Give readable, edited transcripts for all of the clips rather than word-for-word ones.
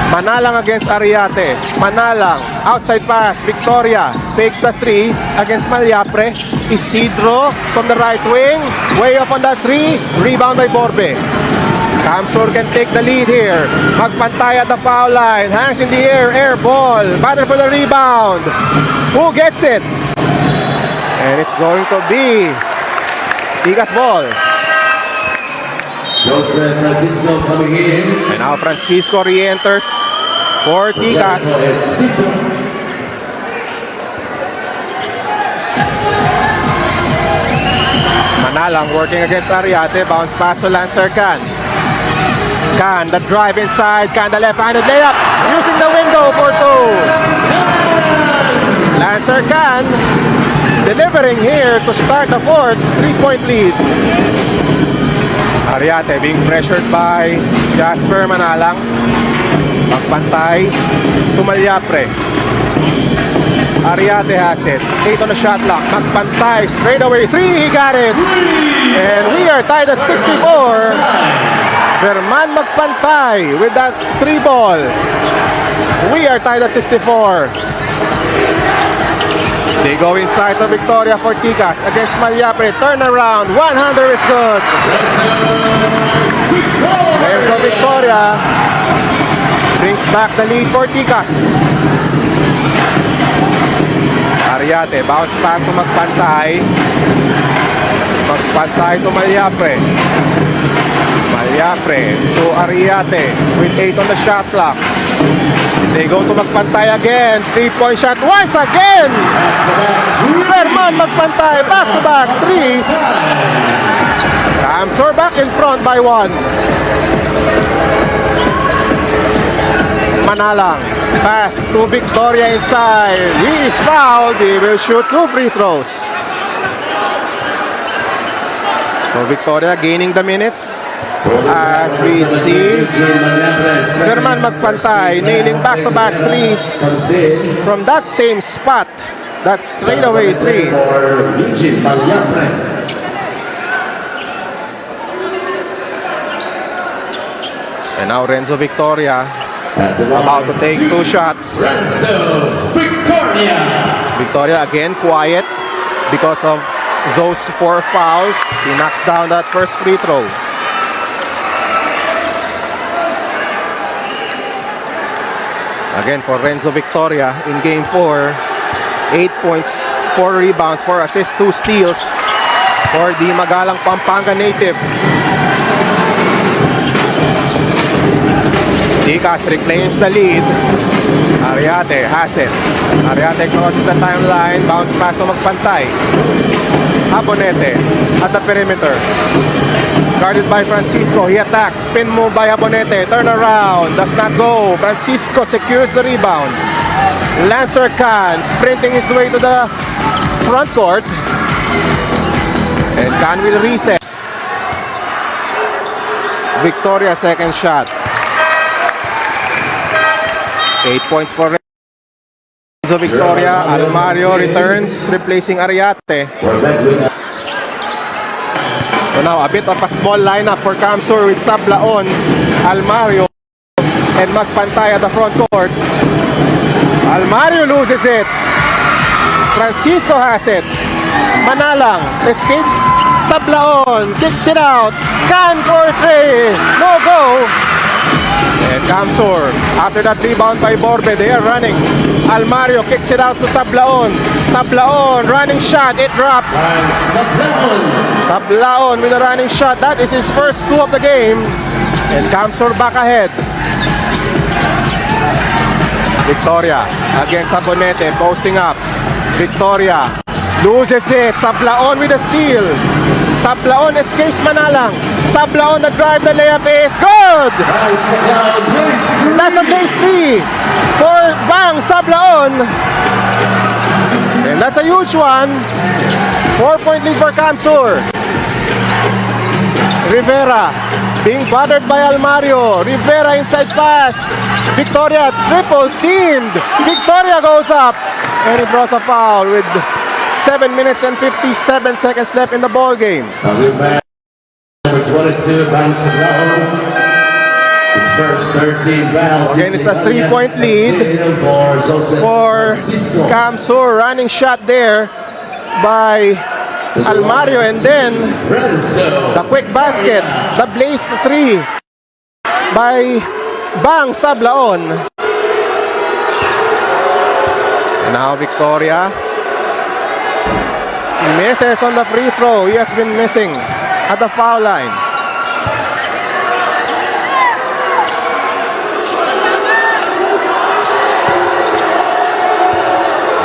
Manalang against Ariate. Manalang, outside pass, Victoria fakes the 3 against Malyapre. Isidro from the right wing, way up on that 3, rebound by Borbe. Camsur can take the lead here. Magpantay at the foul line, hangs in the air ball, battle for the rebound. Who gets it? And it's going to be Tikas ball. Joseph Francisco coming in. And now Francisco re-enters for Tikas. Manalang working against Ariate. Bounce pass to Lancer Can. Can, the drive inside. Can, the left-handed layup. Using the window for 2. Lancer Can delivering here to start the fourth. 3-point lead. Ariate being pressured by Jasper Manalang. Magpantay to Malyapre. Ariate has it. 8 on the shot clock. Magpantay straight away. 3, he got it. And we are tied at 64. Verman Magpantay with that 3 ball. We are tied at 64. They go inside to Victoria for Tikas against Malyapre. Turnaround. 100 is good. And so Victoria brings back the lead for Tikas. Ariate, bounce pass to Magpantay. Magpantay to Malyapre. Malyapre to Ariate with 8 on the shot clock. They go to Magpantay again. 3-point shot once again. Verman Magpantay, back-to-back threes. Camsur back in front by 1. Manalang, pass to Victoria inside. He is fouled. He will shoot 2 free throws. So Victoria gaining the minutes. As we see Verman Magpantay nailing back-to-back threes from that same spot. That straightaway 3. And now Renzo Victoria about to take 2 shots. Victoria again quiet because of those 4 fouls. He knocks down that first free throw. Again for Renzo Victoria in game 4, 8 points, 4 rebounds, 4 assists, 2 steals for the Magalang Pampanga native. Tikas reclaims the lead. Ariate has it. Ariate crosses the timeline, bounce pass to Magpantay. Abonete at the perimeter. Guarded by Francisco. He attacks. Spin move by Abonete. Turn around. Does not go. Francisco secures the rebound. Lancer Can sprinting his way to the front court. And Can will reset. Victoria second shot. 8 points for Renzo Victoria. Almario returns, replacing Ariate. So now a bit of a small lineup for Camsur with Sablaon, Almario, and Magpantay at the front court. Almario loses it. Francisco has it. Manalang escapes. Sablaon kicks it out. Can for 3. No go. And Camsur, after that rebound by Borbe, they are running. Almario kicks it out to Sablaon. Sablaon, running shot, it drops. Sablaon with a running shot. That is his first 2 of the game. And Camsur back ahead. Victoria against Abonete, posting up. Victoria loses it. Sablaon with a steal. Sablaon escapes Manalang. Sablaon the drive, the layup is good. That's a place 3 for Bang Sablaon. And that's a huge one. 4-point lead for Camsur. Rivera being bothered by Almario. Rivera inside pass. Victoria triple teamed. Victoria goes up. And he draws a foul with 7 minutes and 57 seconds left in the ball game. Number 22, Bang Sablaon. His first 13 fouls. Again, it's a 3-point lead for Joseph for Francisco. Kamsur. Running shot there by Almario, and then Renzo. the quick basket, the blaze 3 by Bang Sablaon. And now Victoria misses on the free throw. He has been missing at the foul line.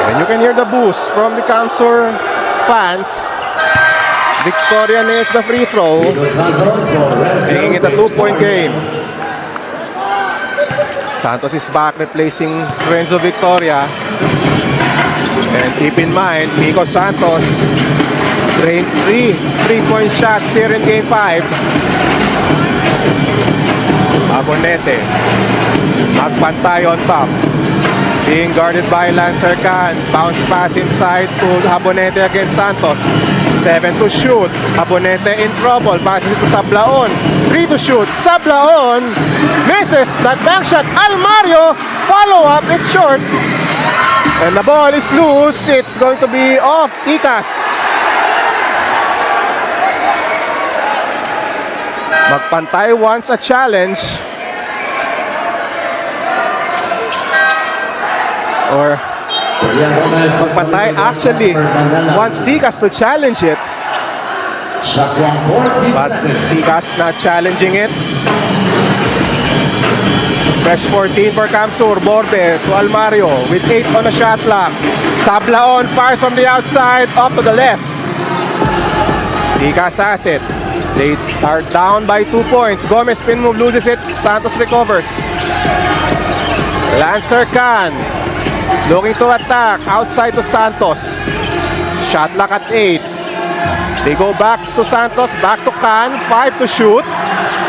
And you can hear the boost from the Kamsur fans. Victoria nails the free throw, Nico Santos for Renzo. making it a 2-point game. Santos is back replacing Renzo Victoria. And keep in mind, Nico Santos drained 3 3-point shots here in Game 5. Abonete, magpantay on top. Being guarded by Lancer Khan. Bounce pass inside to Abonete against Santos. 7 to shoot. Abonete in trouble. Passes it to Sablaon. 3 to shoot. Sablaon misses that bank shot. Almario follow up. It's short. And the ball is loose. It's going to be off Tikas. Magpantay wants a challenge. Or Magpantay actually wants Tikas to challenge it. Shot clock 14 But seconds. Tikas not challenging it. Fresh 14 for Kamsur. Borde to Almario with 8 on the shot clock. Sablaon fires from the outside up to the left. Tikas has it. They are down by 2 points. Gomez spin move, loses it. Santos recovers. Lancer Khan looking to attack outside to Santos. Shot clock at 8. They go back to Santos, back to Khan, 5 to shoot.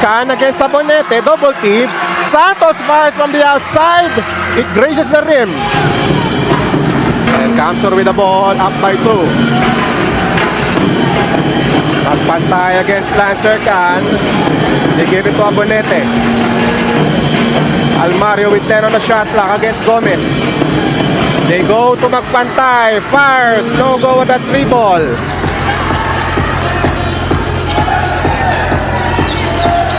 Khan against Abonete, double team. Santos fires from the outside. It grazes the rim. And Kamsur with the ball, up by 2. Magpantay against Lancer Khan. They give it to Abonete. Almario with 10 on the shot clock against Gomez. They go to Magpantay. Fires, no go with that 3 ball.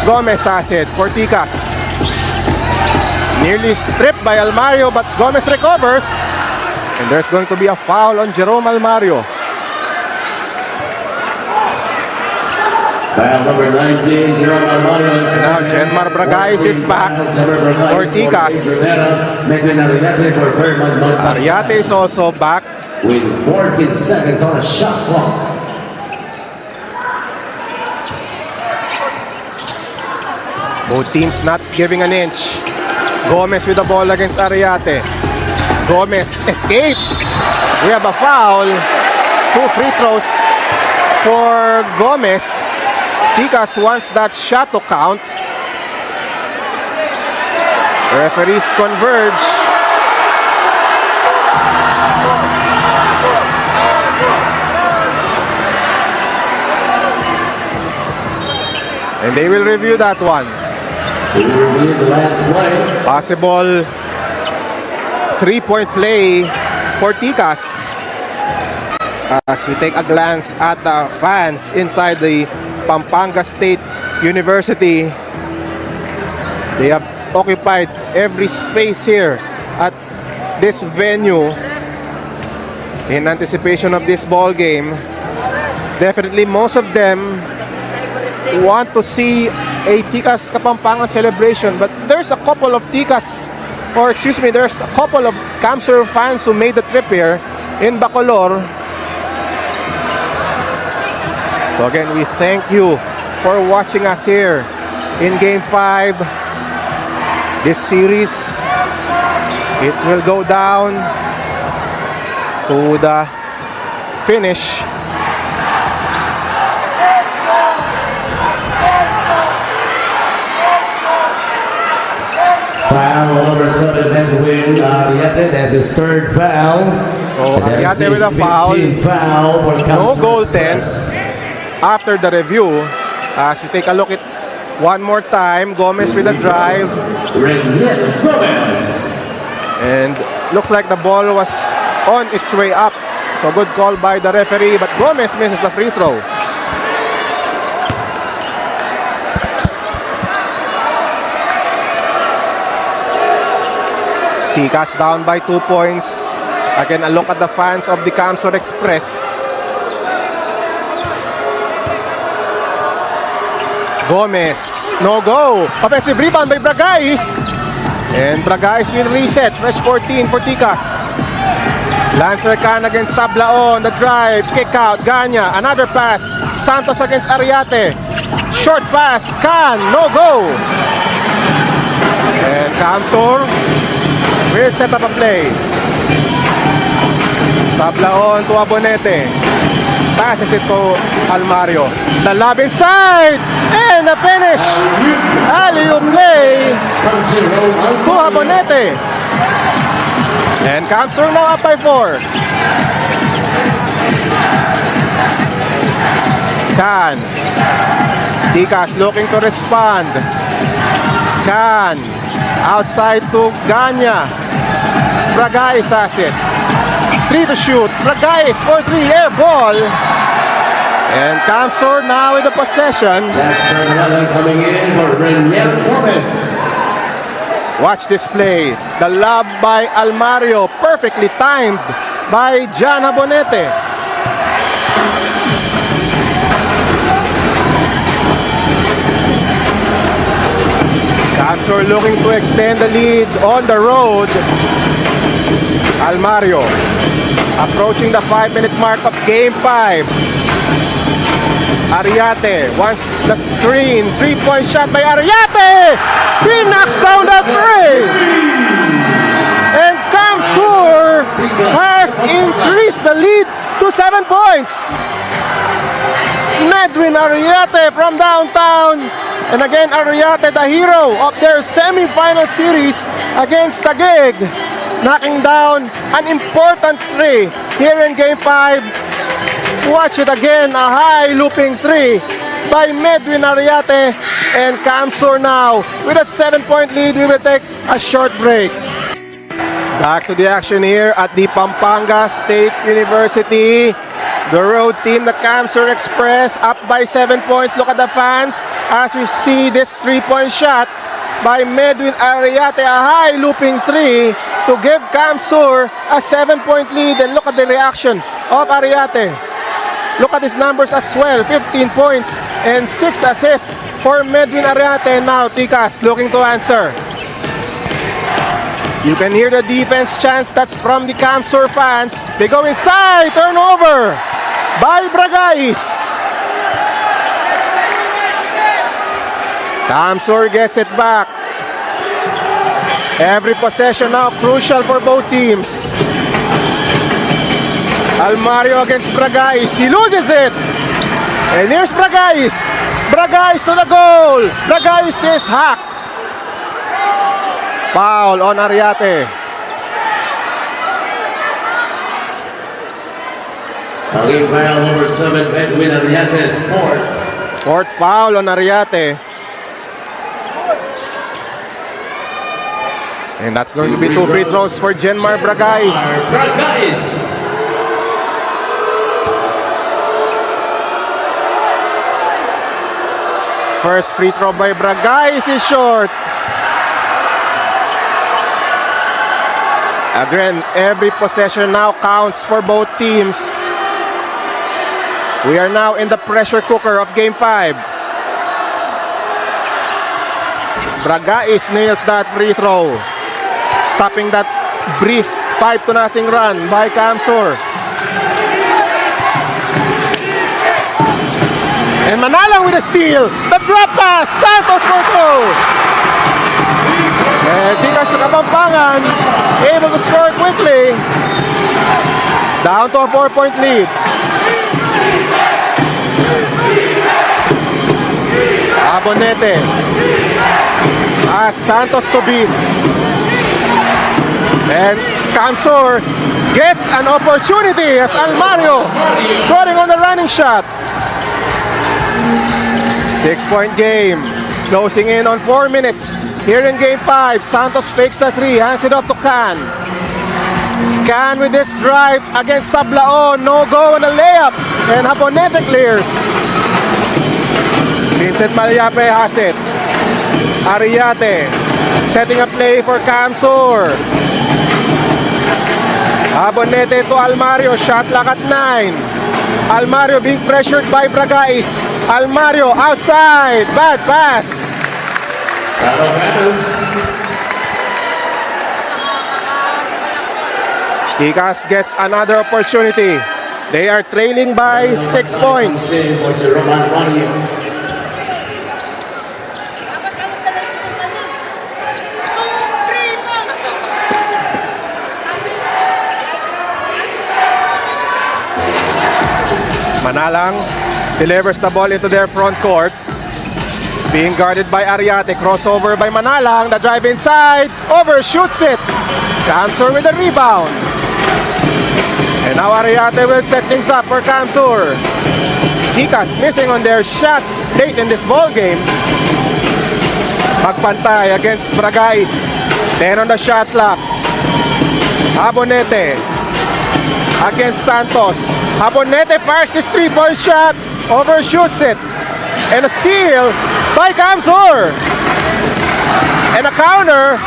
Gomez has it for Tikas. Nearly stripped by Almario, but Gomez recovers. And there's going to be a foul on Jerome Almario. Foul number 19, Jerome Almario. Now, Genmar Bragais is back for Tikas. Ariate is also back. With 14 seconds on a shot clock. Both teams not giving an inch. Gomez with the ball against Ariate. Gomez escapes. We have a foul. 2 free throws for Gomez. Tikas wants that shot to count. Referees converge. And they will review that one. We review the last play. Possible 3-point play for Tikas. As we take a glance at the fans inside the Pampanga State University, they have occupied every space here at this venue in anticipation of this ball game. Definitely most of them want to see a Tikas Kapampangan celebration, but there's a couple of Tikas, or excuse me, there's a couple of Kamsur fans who made the trip here in Bacolor. So again, we thank you for watching us here in Game 5. This series, it will go down to the finish. Foul number 7 Edwin Ariate. That's his 3rd foul. So And that's Ariate with a the foul. 15th foul for No Kamsur goaltends Express. after the review. As we take a look at One more time, Gomez with a drive. Renier Gomez. And looks like the ball was on its way up. So good call by the referee, but Gomez misses the free throw. Ticas down by 2 points. Again, a look at the fans of the Camsor Express. Gomez, no go. Offensive rebound by Bragais. And Bragais will reset. Fresh 14 for Ticas. Lancer Can against Sablaon. The drive, kick out, Ganya. Another pass. Santos against Ariate. Short pass, Can, no go. And Camsor will set up a play. Sablaon to Abonete. Passes it to Almario. The lob inside. And the finish. Alley-oop play to Abonete. And Camsor now up by 4. Can. Ticas looking to respond. Can. Outside to Ganya. Bragais has it. 3 to shoot. Bragais for 3. Air ball. And Camsor now with the possession. Last third another coming in for Renier Gomez. Watch this play. The lob by Almario. Perfectly timed by John Abonete. Camsor looking to extend the lead on the road. Almario approaching the 5-minute mark of Game 5. Ariate wants the screen. 3-point shot by Ariate. He knocks down the three. And Camsor has increased the lead to 7 points. Medwin Ariate from downtown. And again, Ariate, the hero of their semi-final series against Taguig, knocking down an important three here in Game 5. Watch it again, a high looping 3 by Medwin Ariate. And Camsor now with a 7-point lead. We will take a short break. Back to the action here at the Pampanga State University. The road team, the Camsor Express, up by 7 points. Look at the fans as we see this 3-point shot by Medwin Ariate, a high looping 3 to give Camsor a 7-point lead. And look at the reaction of Ariate. Look at his numbers as well. 15 points and 6 assists for Medwin Ariate. Now Ticas looking to answer. You can hear the defense chants. That's from the Camsor fans. They go inside. Turnover by Bragais. Camsor gets it back. Every possession now crucial for both teams. Almario against Bragais. He loses it. And here's Bragais. Bragais to the goal. Bragais is hacked. Foul on Ariate. Hugging foul number 7, Medwin Ariate's fourth. Fourth foul on Ariate. And that's going to be 2 free throws for Jenmar Bragais. Bragais. First free throw by Bragais is short. Again, every possession now counts for both teams. We are now in the pressure cooker of Game 5. Bragais nails that free throw, stopping that brief 5-0 run by Camsor. And Manalang with a steal. The drop pass. Santos for 2. And Ticas sa Kapampangan able to score quickly. Down to a 4-point lead. Abonete as Santos to beat. And Camsor gets an opportunity as Almario scoring on the running shot. 6-point game. Closing in on 4 minutes. Here in game 5, Santos fakes the 3, hands it off to Can. Can with this drive against Sablaon, no go on a layup, and Habonete clears. Vincent Malyape has it. Ariate setting a play for Camsur. Habonete to Almario, shot clock at 9. Almario being pressured by Bragais. Almario outside, bad pass. Out of bounds. Tikas gets another opportunity. They are trailing by 6 points. For Jerome Almario. Manalang delivers the ball into their front court. Being guarded by Ariate. Crossover by Manalang. The drive inside. Overshoots it. Camsur with the rebound. And now Ariate will set things up for Camsur. Tikas missing on their shots late in this ball game. Magpantay against Bragais. 10 on the shot clock. Habonete against Santos. Habonete fires this 3-point shot. Overshoots it. And a steal by Camsur. And a counter.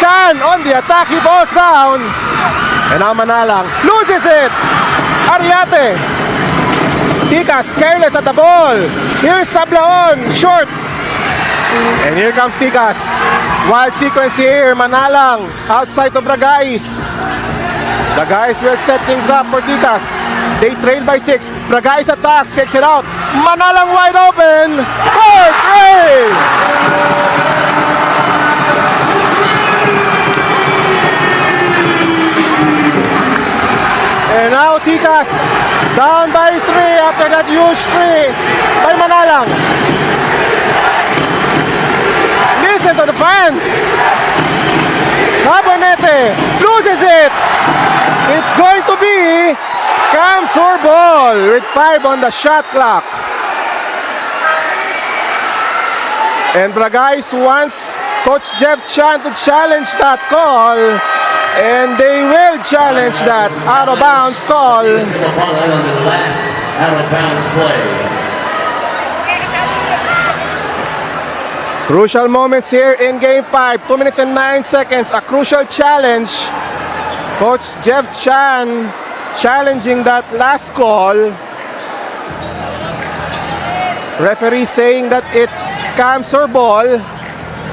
Can on the attack. He falls down. And now Manalang loses it. Ariate. Tikas careless at the ball. Here's Sablaon. Short. And here comes Tikas. Wild sequence here. Manalang outside of Bragais. The guys will set things up for Tikas. They trail by 6. Bragais attacks, kicks it out. Manalang wide open. For 3. And now Tikas down by 3 after that huge 3 by Manalang. Listen to the fans. Habonete loses it. It's going to be Camsur ball with 5 on the shot clock. And Bragais wants Coach Jeff Chan to challenge that call. And they will challenge that out of bounds call. On the last out of bounds play. Crucial moments here in game 5. 2 minutes and 9 seconds. A crucial challenge. Coach Jeff Chan challenging that last call. Referee saying that it's Camsur ball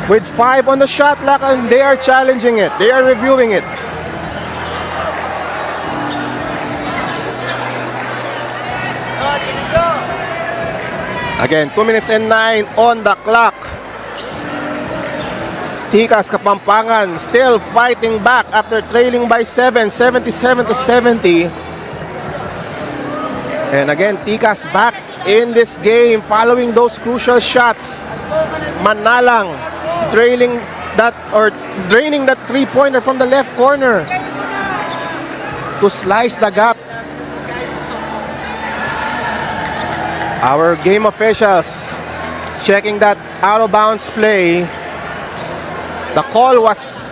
with 5 on the shot clock, and they are challenging it. They are reviewing it. Again, 2 minutes and 9 on the clock. Tikas Kapampangan still fighting back after trailing by 7, 77-70. And again, Tikas back in this game following those crucial shots. Manalang draining that 3-pointer from the left corner to slice the gap. Our game officials checking that out of bounds play. The call was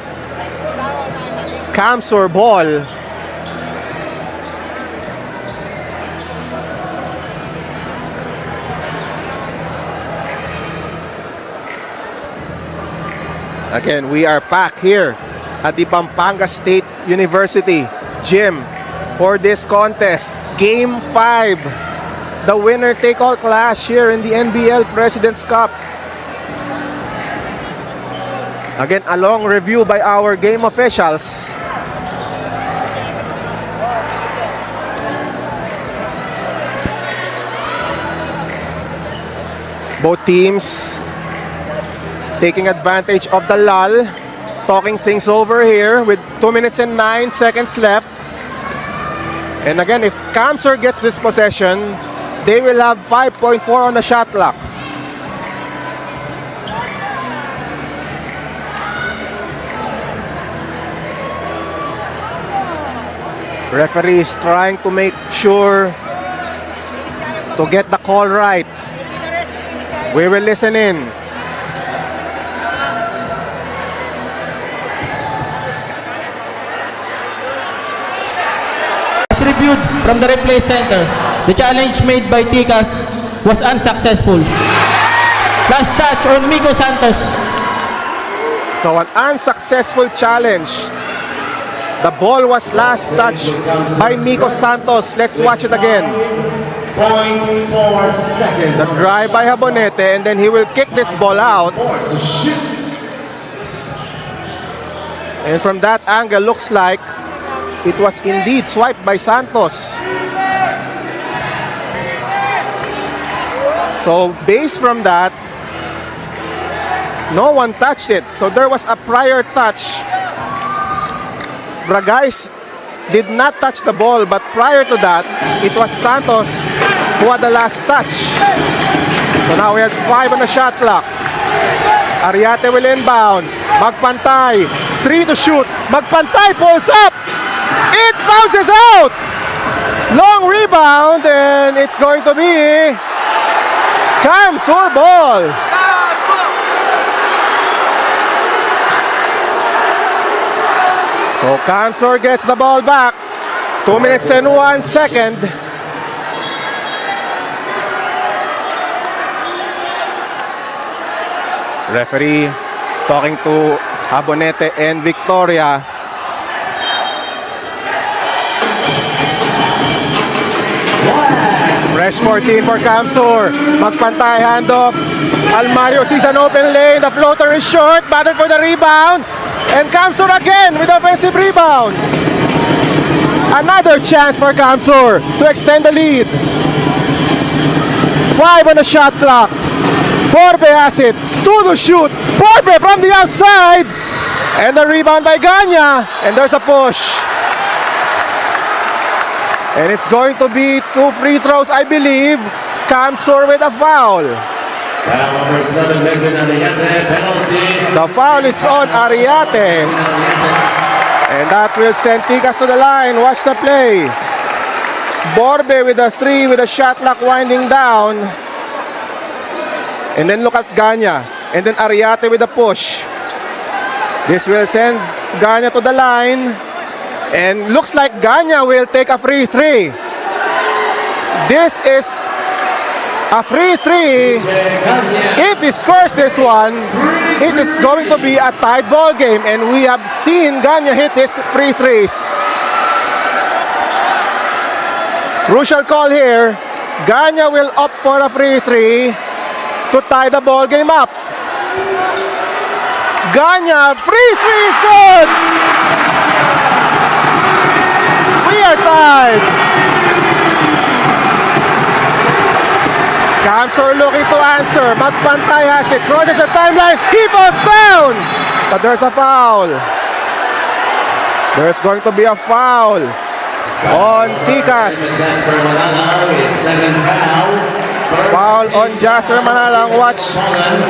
Camsur ball. Again, we are back here at the Pampanga State University gym for this contest. Game 5. The winner-take-all clash here in the NBL President's Cup. Again, a long review by our game officials. Both teams taking advantage of the lull, talking things over here with 2 minutes and 9 seconds left. And again, if Camsur gets this possession, they will have 5.4 on the shot clock. Referee is trying to make sure to get the call right. We will listen in. from the replay center. The challenge made by Ticas was unsuccessful. Last touch on Miko Santos. So an unsuccessful challenge. The ball was last touched by Miko Santos. Let's watch it again. 0.4 seconds. The drive by Jabonete, and then he will kick this ball out. And from that angle, looks like it was indeed swiped by Santos. So based from that, no one touched it. So there was a prior touch. Bragais did not touch the ball, but prior to that, it was Santos who had the last touch. So now we have 5 on the shot clock. Ariate will inbound. Magpantay, 3 to shoot. Magpantay pulls up. It bounces out. Long rebound, and it's going to be Kamsur ball. So Kamsur gets the ball back. 2 minutes and 1 second. Referee talking to Jabonete and Victoria. Fresh 14 for Kamsur. Magpantay, handoff. Almario sees an open lane. The floater is short. Battle for the rebound. And Kamsur again with offensive rebound. Another chance for Kamsur to extend the lead. 5 on the shot clock. Borbe has it. 2 to shoot. Borbe from the outside. And the rebound by Ganya. And there's a push. And it's going to be 2 free throws, I believe. Kamsur with a foul. Foul number 7, Meghan Ariate, penalty. The foul is on Ariate. And that will send Ticas to the line. Watch the play. Borbe with a 3 with a shot clock winding down. And then look at Ganya. And then Ariate with a push. This will send Ganya to the line. And looks like Ganya will take a free 3. This is a free 3. If he scores this one, it is going to be a tied ball game. And we have seen Ganya hit his free 3s. Crucial call here. Ganya will opt for a free 3 to tie the ball game up. Ganya, free 3 is good! We are tied. Kamsur looking to answer. Magpantay has it. Crosses the timeline. He falls down. But there's a foul. There's going to be a foul on Ticas. Jasper Manala with second foul. Foul on Jasper Manalang. Watch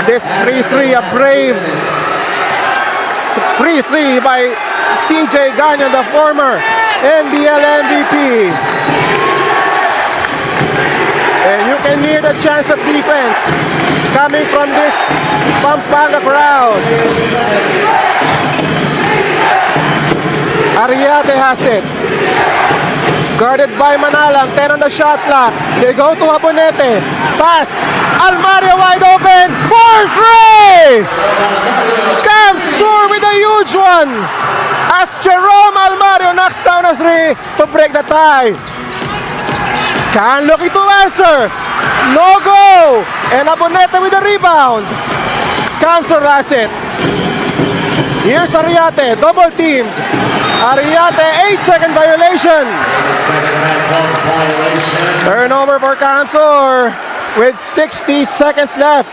this free 3. A brave free 3 by CJ Ganya, the former NBL MVP. And you can hear the chance of defense coming from this Pampanga crowd. Ariate has it. Guarded by Manalang. 10 on the shot clock. They go to Jabonete. Pass. Almario wide open. For free! Kamsur with a huge one. As Jerome Almario knocks down a 3 to break the tie. Can looking to answer. No go. And Jabonete with the rebound. Kamsur has it. Here's Ariate. Double teamed. Ariate, 8-second violation. Turnover for Kamsur with 60 seconds left.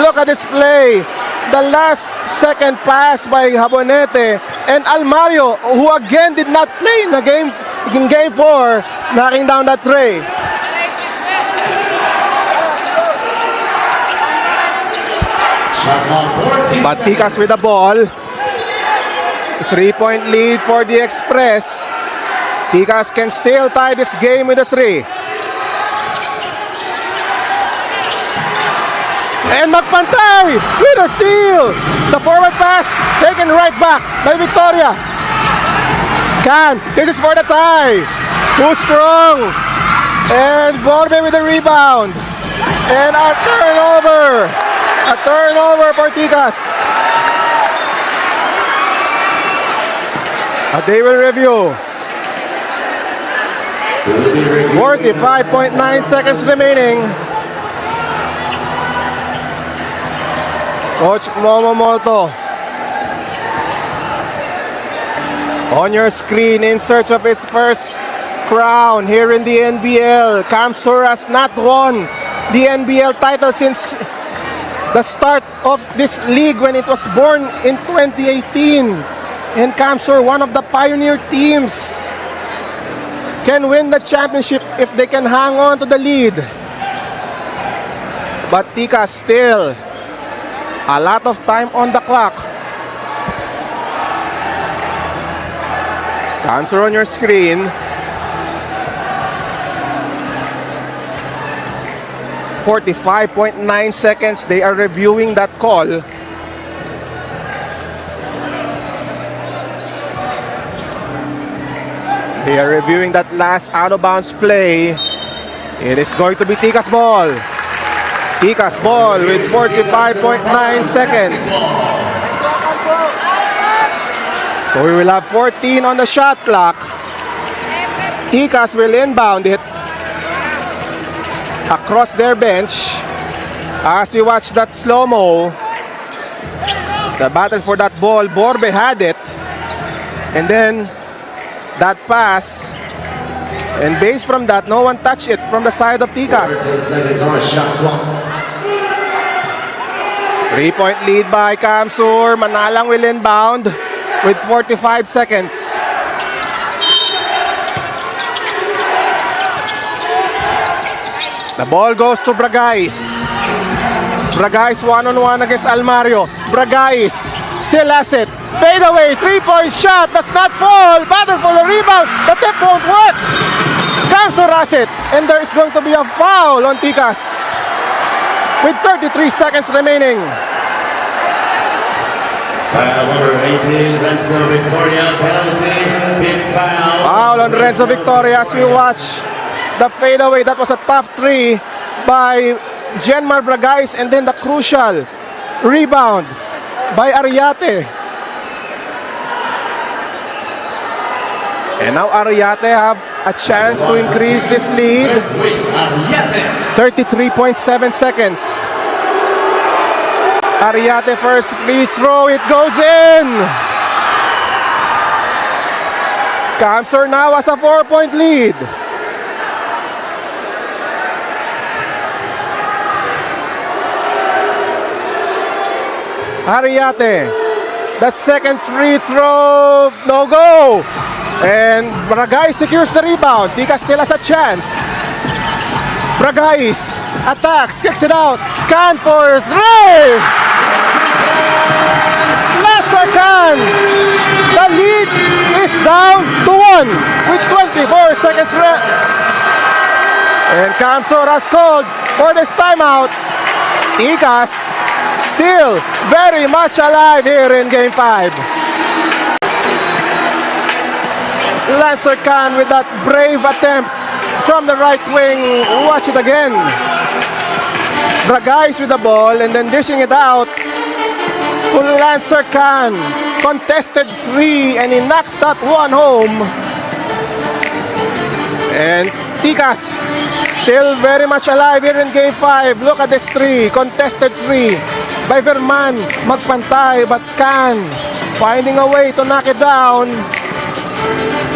Look at this play. The last second pass by Jabonete and Almario, who again did not play in the game in game 4, knocking down that tray. But Ticas with the ball. 3-point lead for the Express. Ticas can still tie this game with a 3. And Magpantay with a steal. The forward pass taken right back by Victoria. Can, this is for the tie. Too strong. And Borbe with the rebound. And a turnover. A turnover for Tikas. They will review. 45.9 seconds remaining. Coach Momomoto on your screen in search of his first crown here in the NBL. Kamsur has not won the NBL title since the start of this league when it was born in 2018. And Kamsur, one of the pioneer teams, can win the championship if they can hang on to the lead. But Tikas still a lot of time on the clock. Kamsur on your screen. 45.9 seconds. They are reviewing that call. They are reviewing that last out of bounds play. It is going to be Tikas ball. Tikas ball with 45.9 seconds. So we will have 14 on the shot clock. Tikas will inbound it across their bench. As we watch that slow-mo, the battle for that ball, Borbe had it. And then that pass, and based from that, no one touched it from the side of Tikas. 3-point lead by Kamsur. Manalang will inbound with 45 seconds. The ball goes to Bragais. Bragais one-on-one against Almario. Bragais still has it. Fade away, 3-point shot, does not fall. Battle for the rebound, the tip won't work. Kamsur has it, and there is going to be a foul on Tikas with 33 seconds remaining. Foul number 18, Renzo Victoria, penalty, big foul. Foul on Renzo Victoria as we watch the fadeaway. That was a tough three by Genmar Bragais, and then the crucial rebound by Ariate. And now Ariate have a chance to increase this lead. 33.7 seconds. Ariate first free throw, it goes in. Kamsur now has a 4-point lead. Ariate, the second free throw, no go. And Bragais secures the rebound. Tikas still has a chance. Bragais attacks, kicks it out. Can for three. Lancer Can. The lead is down to 1 with 24 seconds left. And Kamsur has called for this timeout. Tikas still very much alive here in Game 5. Lancer Can with that brave attempt from the right wing. Watch it again. Bragais with the ball and then dishing it out to Lancer Can. Contested three and he knocks that one home. And Tikas still very much alive here in Game 5. Look at this three. Contested three by Verman. Magpantay but Can finding a way to knock it down.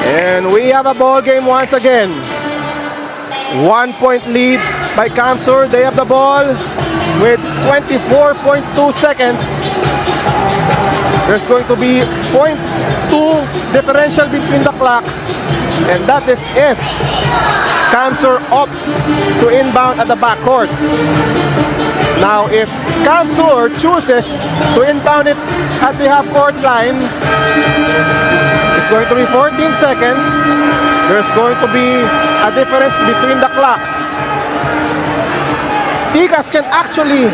And we have a ball game once again. 1-point lead by Kamsur. They have the ball with 24.2 seconds. There's going to be 0.2 differential between the clocks. And that is if Kamsur opts to inbound at the backcourt. Now, if Kamsur chooses to inbound it at the half-court line, it's going to be 14 seconds. There's going to be a difference between the clocks. Tikas can actually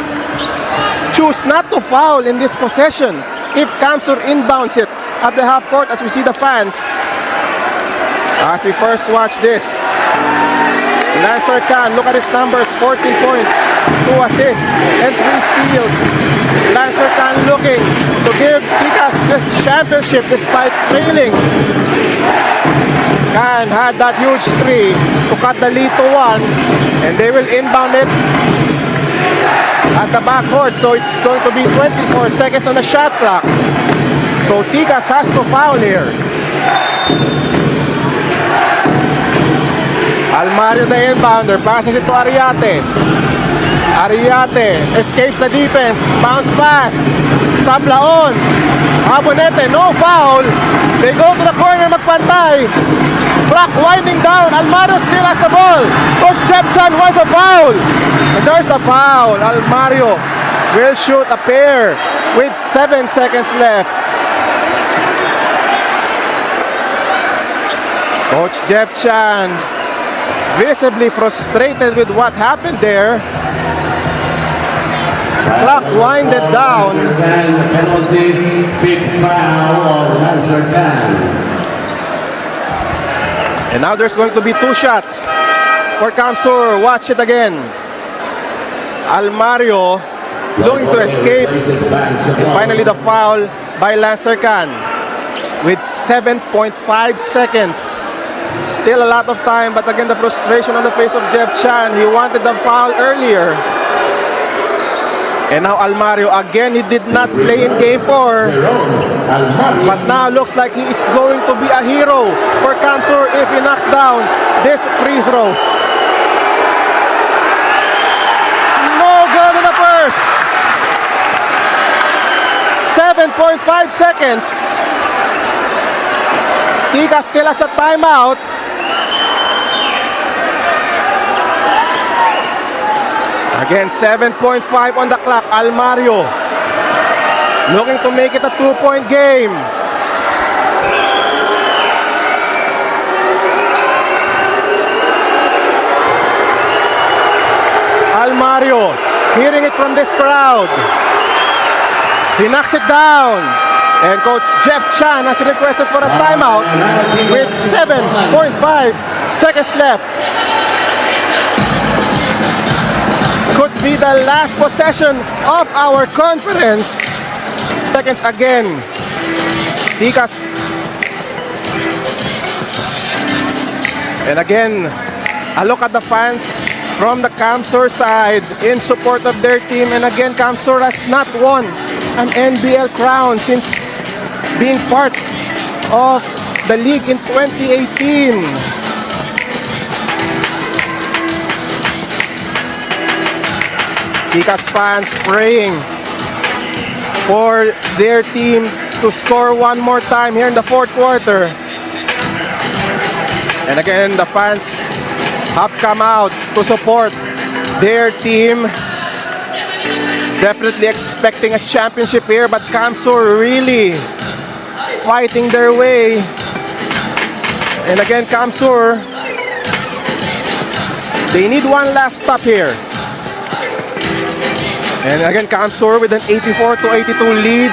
choose not to foul in this possession if Kamsur inbounds it at the half court, as we see the fans As we first watch this, Lancer Khan, look at his numbers, 14 points, 2 assists, and 3 steals. Lancer Khan looking to give Tikas this championship despite trailing. Khan had that huge 3 to cut the lead to 1, and they will inbound it at the backcourt, so it's going to be 24 seconds on the shot clock. So Tikas has to foul here. Almario the inbounder, passes it to Ariate. Ariate escapes the defense, bounce pass, Sablaon, Abonete, no foul. They go to the corner, magpantay. Brock winding down, Almario still has the ball. Coach Jeff Chan wants a foul. And there's the foul. Almario will shoot a pair with 7 seconds left. Coach Jeff Chan visibly frustrated with what happened there. Clock winded down. The penalty, big foul on Lancer Khan. And now there's going to be 2 shots for Kamsur. Watch it again. Almario looking to escape. And finally the foul by Lancer Khan with 7.5 seconds. Still a lot of time, but again the frustration on the face of Jeff Chan. He wanted the foul earlier. And now Almario, again he did not play in game 4. But now looks like he is going to be a hero for Kamsur if he knocks down these free throws. No good in the first. 7.5 seconds. Tikas still has a timeout. Again, 7.5 on the clock. Almario looking to make it a 2-point game. Almario hearing it from this crowd. He knocks it down. And Coach Jeff Chan has requested for a timeout with 7.5 seconds left. Could be the last possession of our conference. Seconds again. Tikas. And again, a look at the fans from the Kamsur side in support of their team. And again, Kamsur has not won an NBL crown since being part of the league in 2018. Tikas fans praying for their team to score one more time here in the 4th quarter. And again, the fans have come out to support their team. Definitely expecting a championship here, but Kamsur really fighting their way. And again, Kamsur, they need one last stop here. And again, Kamsur with an 84-82 lead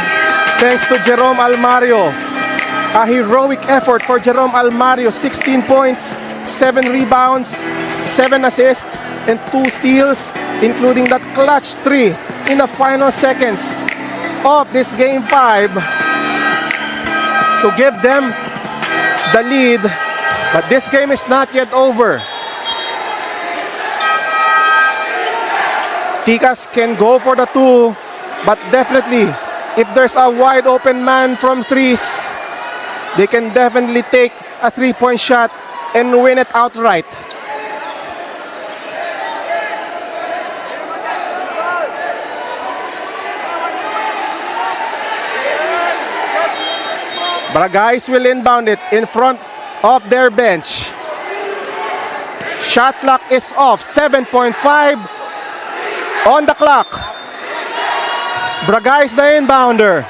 thanks to Jerome Almario. A heroic effort for Jerome Almario. 16 points, 7 rebounds, 7 assists, and 2 steals, including that clutch 3 in the final seconds of this Game 5 to give them the lead. But this game is not yet over. Tikas can go for the 2, but definitely, if there's a wide open man from threes, they can definitely take a 3-point shot and win it outright. Bragais will inbound it in front of their bench. Shot clock is off. 7.5 on the clock. Bragais the inbounder.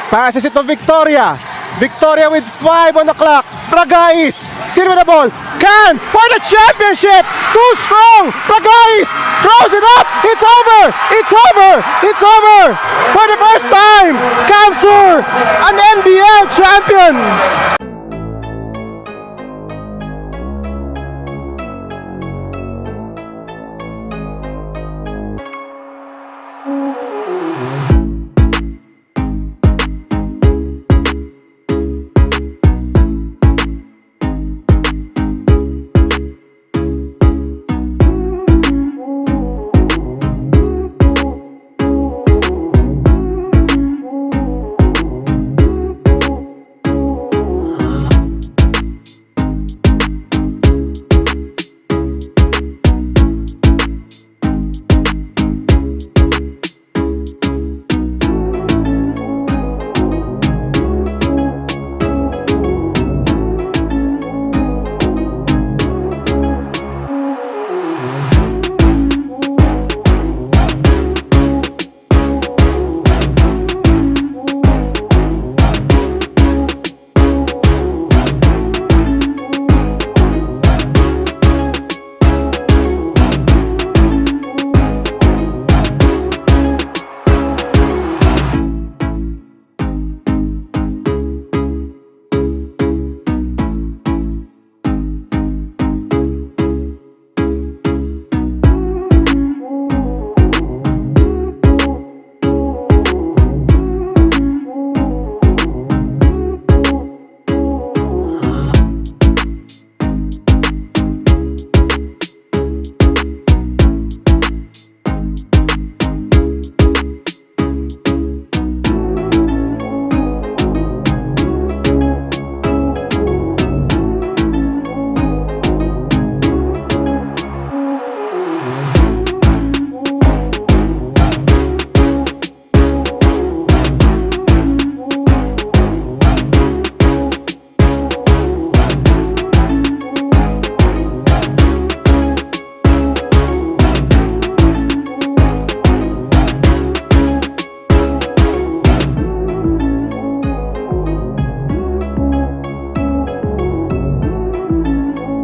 Passes it to Victoria. Victoria with 5 on the clock. Bragais still with the ball. Khan for the championship. Too strong. Bragais throws it up. It's over. It's over. It's over. For the first time, Kamsur, an NBL champion.